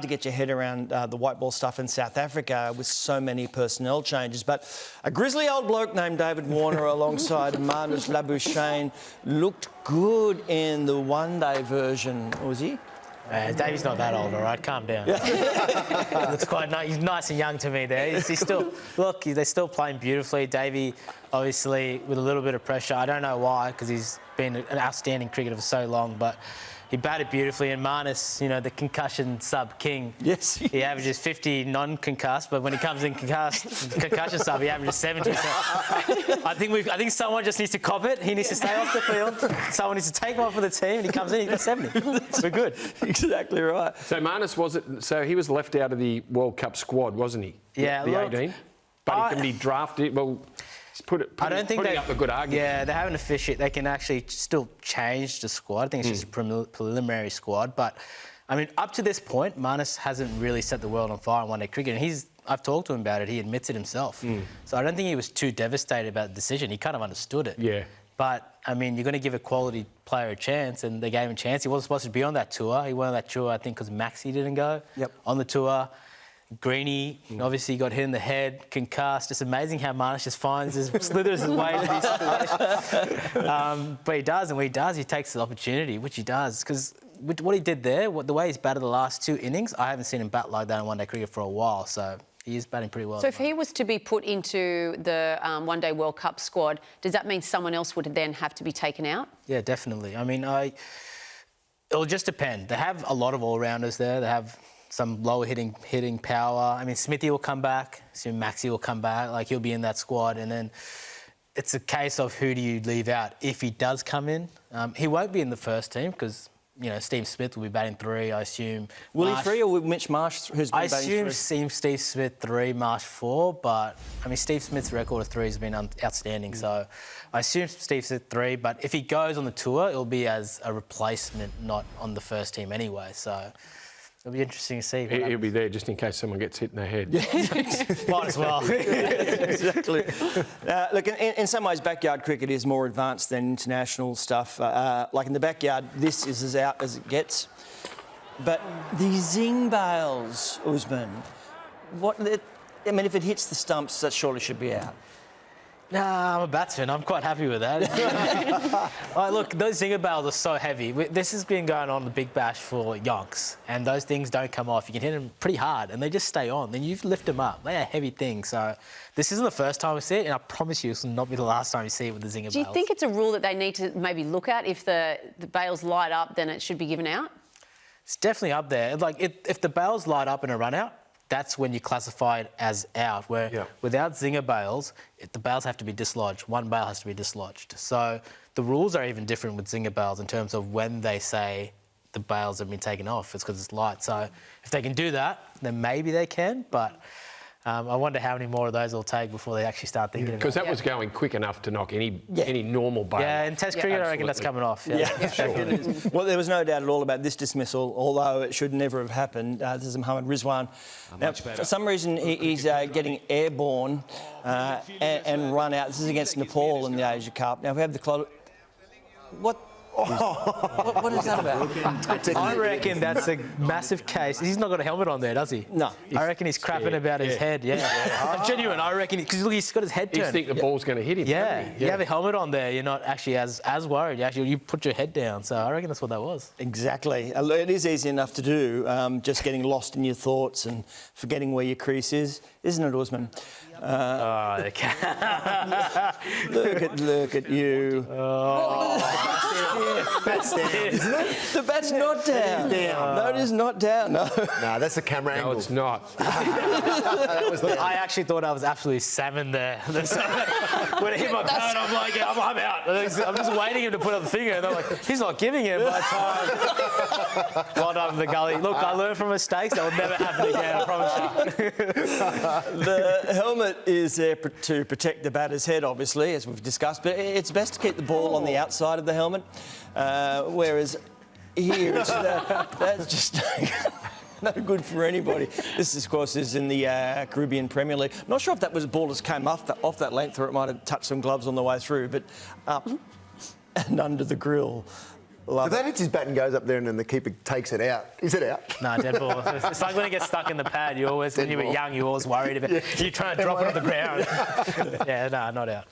to get your head around the white ball stuff in South Africa with so many personnel changes. But a grizzly old bloke named David Warner alongside Marnus Labuschagne looked good in the one-day version, was he? Davey's not that old, all right? Calm down. Looks quite nice. He's nice and young to me there. He's still... Look, they're still playing beautifully. Davey, obviously, with a little bit of pressure. I don't know why, because he's been an outstanding cricketer for so long, but he batted beautifully. And Marnus, you know, the concussion sub-king. Yes. He averages 50 non-concussed, but when he comes in concussion sub, he averages 70. So I think someone just needs to cop it. He needs to stay off the field. Someone needs to take one for the team, and he comes in, he gets 70. We're good. Exactly right. So Marnus he was left out of the World Cup squad, wasn't he? Yeah, the 18. But he can be drafted. Well, I don't think putting up a good argument. Yeah, they haven't officially. They can actually still change the squad. I think it's just a preliminary squad. But I mean, up to this point, Marnus hasn't really set the world on fire in one-day cricket. And I've talked to him about it. He admits it himself. So I don't think he was too devastated about the decision. He kind of understood it. Yeah. But I mean, you're going to give a quality player a chance, and they gave him a chance. He wasn't supposed to be on that tour. He went on that tour, I think, because Maxi didn't go on the tour. Greeny obviously got hit in the head, concussed. It's amazing how Marnus just slithers his way into these situations. But he does, and when he does, he takes the opportunity, which he does. Because what he did there, the way he's batted the last 2 innings, I haven't seen him bat like that in one-day cricket for a while. So he is batting pretty well. So if he was to be put into the one-day World Cup squad, does that mean someone else would then have to be taken out? Yeah, definitely. I mean, it'll just depend. They have a lot of all-rounders there. They have some lower hitting power. I mean, Smithy will come back. Soon Maxi will come back. Like, he'll be in that squad. And then it's a case of who do you leave out if he does come in. He won't be in the first team because, you know, Steve Smith will be batting 3, I assume. Will he 3 or will Mitch Marsh, who's been batting 3? I assume Steve Smith 3, Marsh 4, but, I mean, Steve Smith's record of 3 has been outstanding, so I assume Steve Smith 3, but if he goes on the tour, it'll be as a replacement, not on the first team anyway, so it'll be interesting to see. He'll be there just in case someone gets hit in the head. Might as well. Exactly. Look, in some ways, backyard cricket is more advanced than international stuff. Like in the backyard, this is as out as it gets. But the zing bails, Usman, I mean, if it hits the stumps, that surely should be out. Nah, I'm a batsman. I'm quite happy with that. Look, those zinger bails are so heavy. This has been going on the Big Bash for yonks, and those things don't come off. You can hit them pretty hard, and they just stay on. Then you lift them up. They are heavy things. So this isn't the first time we see it, and I promise you this will not be the last time you see it with the zinger bails. Do you think it's a rule that they need to maybe look at? If the bails light up, then it should be given out? It's definitely up there. Like, if the bails light up in a run-out, that's when you classify it as out, where without zinger bails, the bails have to be dislodged. One bail has to be dislodged. So the rules are even different with zinger bails in terms of when they say the bails have been taken off. It's because it's light. So if they can do that, then maybe they can, but I wonder how many more of those it'll take before they actually start thinking about it. Because that was going quick enough to knock any normal bail. Yeah, in Test cricket, I reckon that's coming off. Sure. Well, there was no doubt at all about this dismissal, although it should never have happened. This is Mohammad Rizwan. Now, for some reason, he's getting airborne and run out. This is against Nepal in the Asia Cup. Now, we have the... What is that about? I reckon that's a massive case. He's not got a helmet on there, does he? No. I reckon he's crapping about his head, I'm genuine, I reckon, because look, he's got his head turned. You think the ball's going to hit him? You have a helmet on there, you're not actually as worried. You put your head down, so I reckon that's what that was. Exactly. It is easy enough to do, just getting lost in your thoughts and forgetting where your crease is, isn't it, Usman? Look at you. Bat's down, isn't it? The bat's not down. No, it is not down. No. No, that's the camera angle. No, it's not. Look, I actually thought I was absolutely salmon there. When it hit my cone, I'm like, I'm out. I'm just waiting him to put up the finger, and I'm like, he's not giving it by the time. Well done, the gully. Look, I learned from mistakes. That will never happen again, I promise you. The helmet is there to protect the batter's head, obviously, as we've discussed, but it's best to keep the ball on the outside of the helmet, whereas here, that's just no good for anybody. This, of course, is in the Caribbean Premier League. I'm not sure if that was a ball just came off that length or it might have touched some gloves on the way through, but up and under the grill. If that hits his bat and goes up there and then the keeper takes it out, is it out? No, dead ball. It's like when it gets stuck in the pad. You always, when you were young, you were always worried about you trying to drop it on the ground. Yeah, no, not out.